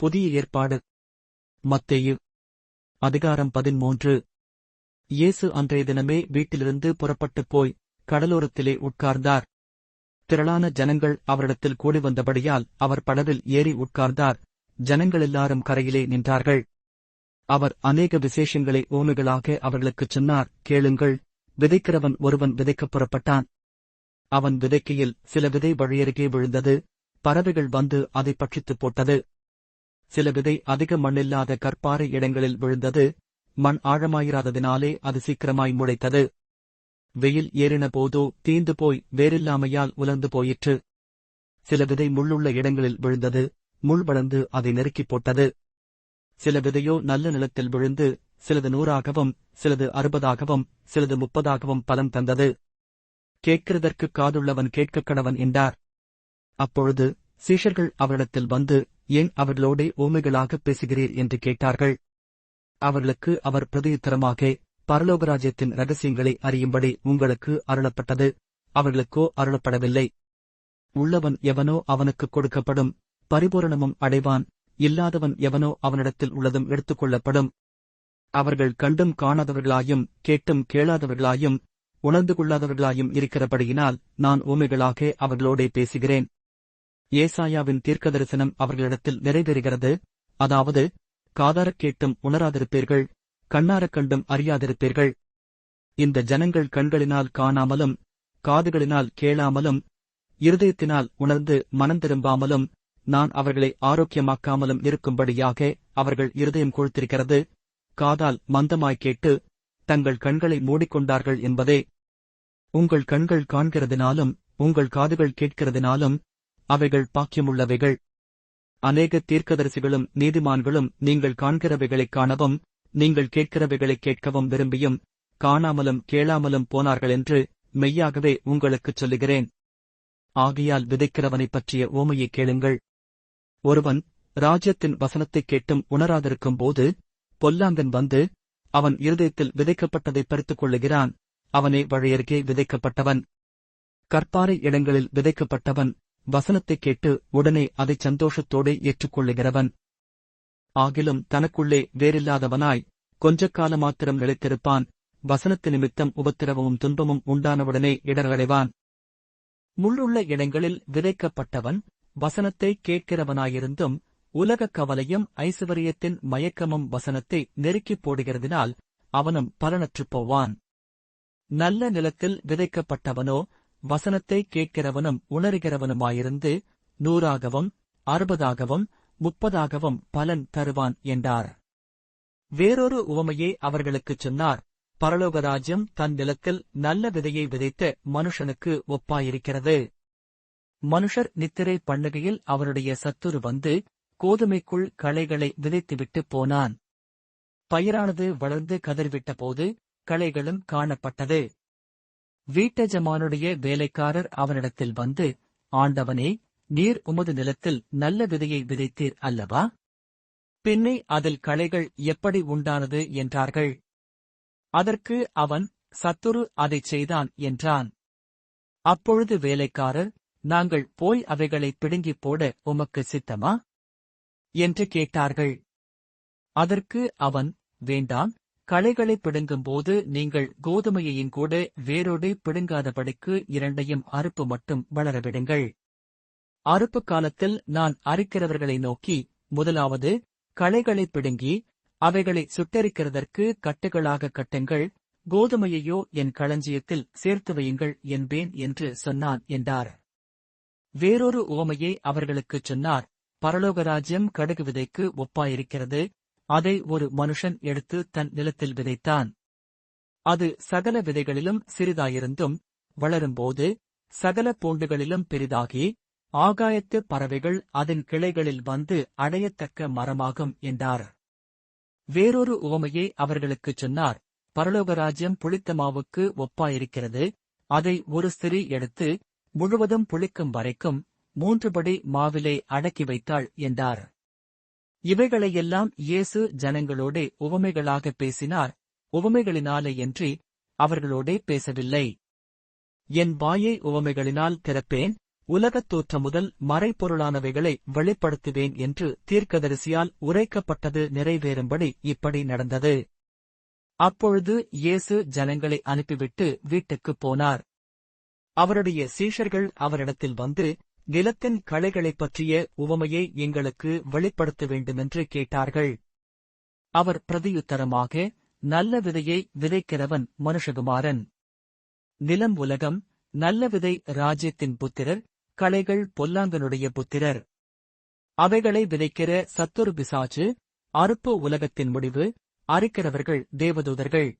புதிய ஏற்பாடு. மத்தேயு அதிகாரம் 13. இயேசு அன்றைய தினமே வீட்டிலிருந்து புறப்பட்டுப் போய் கடலோரத்திலே உட்கார்ந்தார். திரளான ஜனங்கள் அவரிடத்தில் கூடி வந்தபடியால் அவர் படவில் ஏறி உட்கார்ந்தார். ஜனங்களெல்லாரும் கரையிலே நின்றார்கள். அவர் அநேக விசேஷங்களை உவமைகளாக அவர்களுக்குச் சொன்னார். கேளுங்கள். விதைக்கிறவன் ஒருவன் விதைக்கப் புறப்பட்டான். அவன் விதைக்கையில் சில விதை வழியருகே விழுந்தது. பறவைகள் வந்து அதை பட்சித்துப் போட்டது. சில விதை அதிக மண்ணில்லாத கற்பாறை இடங்களில் விழுந்தது. மண் ஆழமாயிராததினாலே அது சீக்கிரமாய் முளைத்தது. வெயில் ஏறின போதோ தீந்து போய் வேறில்லாமையால் உலர்ந்து போயிற்று. சில விதை முள்ளுள்ள இடங்களில் விழுந்தது. முள் வளர்ந்து அதை நெருக்கிப் போட்டது. சில விதையோ நல்ல நிலத்தில் விழுந்து சிலது 100ஆகவும் சிலது 60ஆகவும் சிலது 30ஆகவும் பலன் தந்தது. கேட்கிறதற்குக் காதுள்ளவன் கேட்கக் கடவன் என்றார். அப்பொழுது சீஷர்கள் அவரிடத்தில் வந்து, ஏன் அவர்களோடே உவமைகளாகப் பேசுகிறீர் என்று கேட்டார்கள். அவர்களுக்கு அவர் பிரதியுத்தரமாக, பரலோகராஜ்யத்தின் இரகசியங்களை அறியும்படி உங்களுக்கு அருளப்பட்டது, அவர்களுக்கோ அருளப்படவில்லை. உள்ளவன் எவனோ அவனுக்குக் கொடுக்கப்படும், பரிபூரணமும் அடைவான். இல்லாதவன் எவனோ அவனிடத்தில் உள்ளதும் எடுத்துக்கொள்ளப்படும். அவர்கள் கண்டும் காணாதவர்களாயும் கேட்டும் கேளாதவர்களாயும் உணர்ந்து கொள்ளாதவர்களாயும் இருக்கிறபடியினால் நான் உவமைகளாக அவர்களோடே பேசுகிறேன். ஏசாயாவின் தீர்க்கதரிசனம் அவர்களிடத்தில் நிறைவேறுகிறது. அதாவது, காதாரக் கேட்டும் உணராதிருப்பீர்கள், கண்ணாரக் கண்டும் அறியாதிருப்பீர்கள். இந்த ஜனங்கள் கண்களினால் காணாமலும் காதுகளினால் கேளாமலும் இருதயத்தினால் உணர்ந்து மனம் திரும்பாமலும் நான் அவர்களை ஆரோக்கியமாக்காமலும் இருக்கும்படியாக அவர்கள் இருதயம் கொழுத்திருக்கிறது, காதால் மந்தமாய் கேட்டு தங்கள் கண்களை மூடிக்கொண்டார்கள் என்பதே. உங்கள் கண்கள் காண்கிறதினாலும் உங்கள் காதுகள் கேட்கிறதினாலும் அவைகள் பாக்கியமுள்ளவைகள். அநேக தீர்க்கதரிசிகளும் நீதிமான்களும் நீங்கள் காண்கிறவைகளைக் காணவும் நீங்கள் கேட்கிறவைகளைக் கேட்கவும் விரும்பியும் காணாமலும் கேளாமலும் போனார்களென்று மெய்யாகவே உங்களுக்குச் சொல்லுகிறேன். ஆகையால் விதைக்கிறவனைப் பற்றிய உவமையைக் கேளுங்கள். ஒருவன் ராஜ்யத்தின் வசனத்தைக் கேட்டும் உணராதிருக்கும்போது பொல்லாங்கன் வந்து அவன் இருதயத்தில் விதைக்கப்பட்டதைப் பறித்துக் கொள்ளுகிறான். அவனே வழியருகே விதைக்கப்பட்டவன். கற்பாறை இடங்களில் விதைக்கப்பட்டவன் வசனத்தைக் கேட்டு உடனே அதைச் சந்தோஷத்தோடு ஏற்றுக்கொள்ளுகிறவன். ஆகிலும் தனக்குள்ளே வேறில்லாதவனாய் கொஞ்ச காலமாத்திரம் நிலைத்திருப்பான். வசனத்து நிமித்தம் உபத்திரவமும் துன்பமும் உண்டானவுடனே இடரடைவான். முள்ளுள்ள இடங்களில் விதைக்கப்பட்டவன் வசனத்தை கேட்கிறவனாயிருந்தும் உலகக் கவலையும் ஐசுவரியத்தின் மயக்கமும் வசனத்தை நெருக்கிப் போடுகிறதினால் அவனும் பலனற்றுப் போவான். நல்ல நிலத்தில் விதைக்கப்பட்டவனோ வசனத்தை கேட்கிறவனும் உணர்கிறவனுமாயிருந்து 100ஆகவும் 60ஆகவும் 30ஆகவும் பலன் தருவான் என்றார். வேறொரு உவமையை அவர்களுக்குச் சொன்னார். பரலோகராஜ்யம் தன் நிலத்தில் நல்ல விதையை விதைத்த மனுஷனுக்கு ஒப்பாயிருக்கிறது. மனுஷர் நித்திரை பண்ணுகையில் அவருடைய சத்துரு வந்து கோதுமைக்குள் களைகளை விதைத்துவிட்டுப் போனான். பயிரானது வளர்ந்து கதிர்விட்டபோது களைகளும் காணப்பட்டது. வீட்டெஜமானுடைய வேலைக்காரர் அவனிடத்தில் வந்து, ஆண்டவனே, நீர் உமது நிலத்தில் நல்ல விதையை விதைத்தீர் அல்லவா? பின்னே அதில் களைகள் எப்படி உண்டானது என்றார்கள். அதற்கு அவன், சத்துரு அதைச் செய்தான் என்றான். அப்பொழுது வேலைக்காரர், நாங்கள் போய் அவைகளை பிடுங்கிப் போட உமக்கு சித்தமா என்று கேட்டார்கள். அதற்கு அவன், வேண்டாம், களைகளை பிடுங்கும்போது நீங்கள் கோதுமையையும் கூட வேரோடு பிடுங்காதபடிக்கு இரண்டையும் அறுப்பு மட்டும் வளரவிடுங்கள். அறுப்பு காலத்தில் நான் அறுக்கிறவர்களை நோக்கி, முதலாவது களைகளை பிடுங்கி அவைகளை சுட்டெரிக்கிறதற்கு கட்டுகளாக கட்டுங்கள், கோதுமையையோ என் களஞ்சியத்தில் சேர்த்து வையுங்கள் என்பேன் என்று சொன்னான் என்றார். வேறொரு உவமையை அவர்களுக்குச் சொன்னார். பரலோகராஜ்யம் கடுகு விதைக்கு ஒப்பாயிருக்கிறது. அதை ஒரு மனுஷன் எடுத்து தன் நிலத்தில் விதைத்தான். அது சகல விதைகளிலும் சிறிதாயிருந்தும் வளரும்போது சகல பூண்டுகளிலும் பெரிதாகி ஆகாயத்து பறவைகள் அதன் கிளைகளில் வந்து அடையத்தக்க மரமாகும் என்றார். வேறொரு உவமையை அவர்களுக்குச் சொன்னார். பரலோகராஜ்யம் புளித்த மாவுக்கு ஒப்பாயிருக்கிறது. அதை ஒரு ஸ்திரீ எடுத்து முழுவதும் புளிக்கும் வரைக்கும் 3 படி மாவிலே அடக்கி வைத்தாள் என்றார். இவைகளையெல்லாம் இயேசு ஜனங்களோடே உவமைகளாகப் பேசினார். உவமைகளினாலேயன்றி அவர்களோடே பேசவில்லை. என் வாயை உவமைகளினால் திறப்பேன், உலகத் தோற்றம் முதல் மறைபொருளானவைகளை வெளிப்படுத்துவேன் என்று தீர்க்கதரிசியால் உரைக்கப்பட்டது நிறைவேறும்படி இப்படி நடந்தது. அப்பொழுது இயேசு ஜனங்களை அனுப்பிவிட்டு வீட்டுக்குப் போனார். அவருடைய சீஷர்கள் அவரிடத்தில் வந்து, நிலத்தின் களைகளைப் பற்றிய உவமையை எங்களுக்கு வெளிப்படுத்த வேண்டுமென்று கேட்டார்கள். அவர் பிரதியுத்தரமாக, நல்ல விதையை விதைக்கிறவன் மனுஷகுமாரன். நிலம் உலகம், நல்ல விதை ராஜ்யத்தின் புத்திரர், களைகள் பொல்லாங்கனுடைய புத்திரர். அவைகளை விதைக்கிற சத்துரு பிசாசு, அறுப்பு உலகத்தின் முடிவு, அறுக்கிறவர்கள் தேவதூதர்கள்.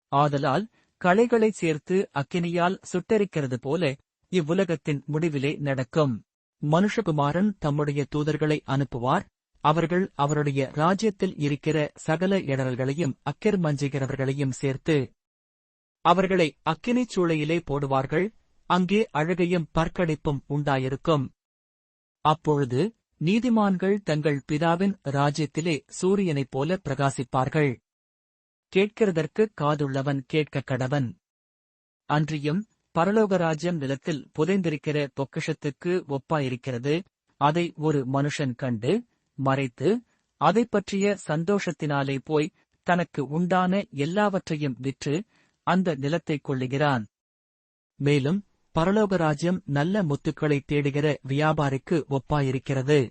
ஆதலால் களைகளைச் சேர்த்து அக்கினியால் சுட்டெரிக்கிறது போல இவ்வுலகத்தின் முடிவிலே நடக்கும். மனுஷகுமாரன் தம்முடைய தூதர்களை அனுப்புவார். அவர்கள் அவருடைய ராஜ்யத்தில் இருக்கிற சகல இடரல்களையும் அக்கிரமஞ்செய்கிறவர்களையும் சேர்த்து அவர்களை அக்கினிச் சூளையிலே போடுவார்கள். அங்கே அழுகையும் பற்கடிப்பும் உண்டாயிருக்கும். அப்பொழுது நீதிமான்கள் தங்கள் பிதாவின் ராஜ்யத்திலே சூரியனைப் போல பிரகாசிப்பார்கள். கேட்கிறதற்குக் காதுள்ளவன் கேட்கக் கடவன். அன்றியும் பரலோகராஜ்யம் நிலத்தில் புதைந்திருக்கிற பொக்கிஷத்துக்கு ஒப்பாயிருக்கிறது. அதை ஒரு மனுஷன் கண்டு மறைத்து அதைப் பற்றிய சந்தோஷத்தினாலே போய் தனக்கு உண்டான எல்லாவற்றையும் விற்று அந்த நிலத்தைக் கொள்ளுகிறான். மேலும் பரலோகராஜ்யம் நல்ல முத்துக்களைத் தேடுகிற வியாபாரிக்கு ஒப்பாயிருக்கிறது.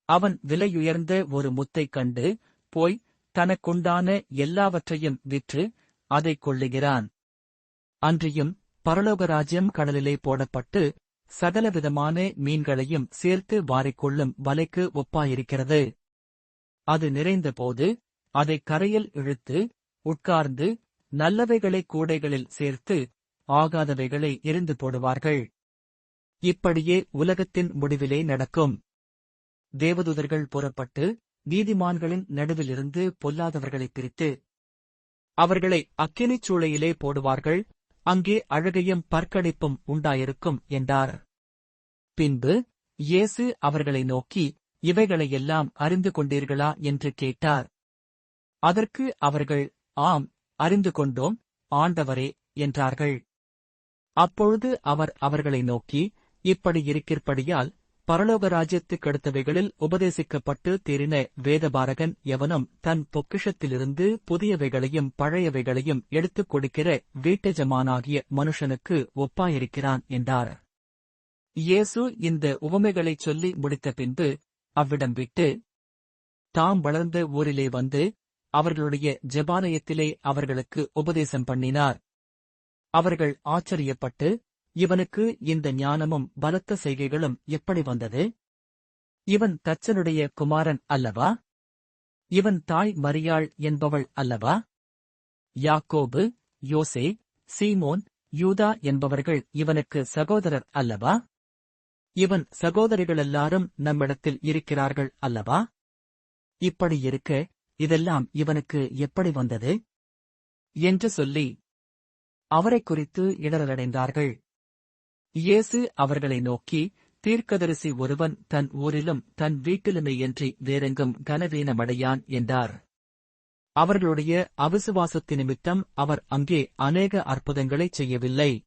அவன் விலையுயர்ந்த ஒரு முத்தைக் கண்டு போய் தனக்குண்டான எல்லாவற்றையும் விற்று அதைக் கொள்ளுகிறான். அன்றியும் பரலோகராஜ்யம் கடலிலே போடப்பட்டு சகலவிதமான மீன்களையும் சேர்த்து வாரிக்கொள்ளும் வலைக்கு ஒப்பாயிருக்கிறது. அது நிறைந்தபோது அதைக் கரையில் இழுத்து உட்கார்ந்து நல்லவைகளை கூடைகளில் சேர்த்து ஆகாதவைகளை எறிந்து போடுவார்கள். இப்படியே உலகத்தின் முடிவிலே நடக்கும். தேவதூதர்கள் புறப்பட்டு நீதிமான்களின் நடுவிலிருந்து பொல்லாதவர்களைப் பிரித்து அவர்களை அக்கினிச் சூளையிலே போடுவார்கள். அங்கே அழுகையும் பற்கடிப்பும் உண்டாயிருக்கும் என்றார். பின்பு இயேசு அவர்களை நோக்கி, இவைகளையெல்லாம் அறிந்து கொண்டீர்களா என்று கேட்டார். அதற்கு அவர்கள், ஆம், அறிந்து கொண்டோம், ஆண்டவரே என்றார்கள். அப்பொழுது அவர் அவர்களை நோக்கி, இப்படி இருக்கிறபடியால் பரலோகராஜ்யத்துக்கடுத்தவைகளில் உபதேசிக்கப்பட்டு தேறின வேதபாரகன் எவனும் தன் பொக்கிஷத்திலிருந்து புதியவைகளையும் பழையவைகளையும் எடுத்துக் கொடுக்கிற வீட்டெஜமானாகிய மனுஷனுக்கு ஒப்பாயிருக்கிறான் என்றார். இயேசு இந்த உவமைகளைச் சொல்லி முடித்த பின்பு அவ்விடம் விட்டு தாம் வளர்ந்த ஊரிலே வந்து அவர்களுடைய ஜெபாலயத்திலே அவர்களுக்கு உபதேசம் பண்ணினார். அவர்கள் ஆச்சரியப்பட்டு, இவனுக்கு இந்த ஞானமும் பலத்த செய்கைகளும் எப்படி வந்தது? இவன் தச்சனுடைய குமாரன் அல்லவா? இவன் தாய் மரியாள் என்பவள் அல்லவா? யாக்கோபு, யோசே, சீமோன், யூதா என்பவர்கள் இவனுக்கு சகோதரர் அல்லவா? இவன் சகோதரிகளெல்லாரும் நம்மிடத்தில் இருக்கிறார்கள் அல்லவா? இப்படி இருக்க இதெல்லாம் இவனுக்கு எப்படி வந்தது? என்று சொல்லி அவரைக் குறித்து இடறலடைந்தார்கள். இயேசு அவர்களை நோக்கி, தீர்க்கதரிசி ஒருவன் தன் ஊரிலும் தன் வீட்டிலுமேயன்றி வேறெங்கும் கனவீனமடையான் என்றார். அவர்களுடைய அவிசுவாசத்தினிமித்தம் அவர் அங்கே அநேக அற்புதங்களைச் செய்யவில்லை.